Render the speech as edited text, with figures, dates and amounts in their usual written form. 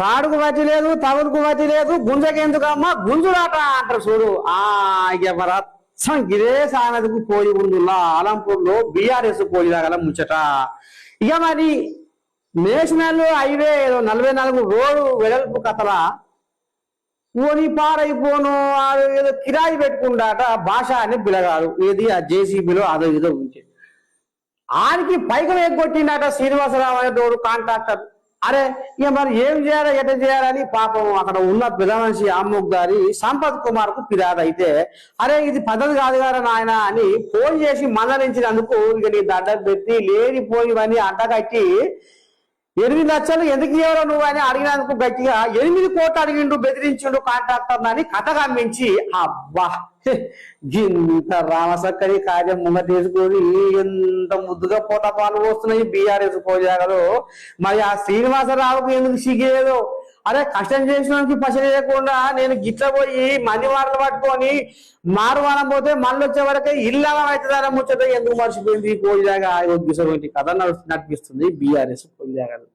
తాడుకు వతి లేదు, తవుడుకు వతి లేదు, గుంజకెందుకమ్మా గుంజులాట అంటారు చూడు. ఇక మరి అచ్చం గిరే సామెతకు పోయి ఉండుల్లా ఆలంపూర్లో బీఆర్ఎస్ పోయి రాగల ముచ్చట. ఇక మరి నేషనల్ హైవే 44 రోడ్డు వెడల్పు కథల పోని పారైపోను ఏదో కిరాయి పెట్టుకుంటాట భాష అని పిలగాడు. ఏది ఆ జేసీబీలో అదో ఏదో ఉంటే ఆడికి పైకం ఎగ్గొట్టిండట శ్రీనివాసరావు అనే తోడు కాంట్రాక్టర్. అరే ఇక మరి ఏం చేయాలి ఎట చేయాలని పాపం అక్కడ ఉన్న పెద్ద మనిషి అమ్ముగ్దారి సంపత్ కుమార్ కు ఫిర్యాదు అయితే, అరే ఇది పద్ధతి కాదు కదా నాయన అని ఫోన్ చేసి మందలించినందుకు ఇక నీ దండం పెట్టి లేనిపోయివని అంటగట్టి 8 లక్షలు ఎందుకు ఇవ్వరు నువ్వు అని అడిగినందుకు గట్టిగా 8 కోట్లు అడిగిండు, బెదిరించిండు కాంట్రాక్టర్ అని కథ గమ్మించి అబ్బా గింత రామసక్కని కార్యం ముంగటేసుకొని ఎంత ముద్దుగా పోటపాలు వస్తున్నాయి బీఆర్ఎస్ పోజాగలో. మరి ఆ శ్రీనివాసరావుకు ఎందుకు సిగ్గేదో, అరే కష్టం చేసినానికి పసి లేకుండా నేను గిట్ల పోయి మంది వాడలు పట్టుకొని మారువానం పోతే మళ్ళీ వచ్చే వరకే ఇల్లాగా అవుతుందన్న ముచ్చట ఎందుకు మర్చిపోయింది పోజాగా గిసటువంటి కథ నడిపిస్తుంది బీఆర్ఎస్ పోజాగలు.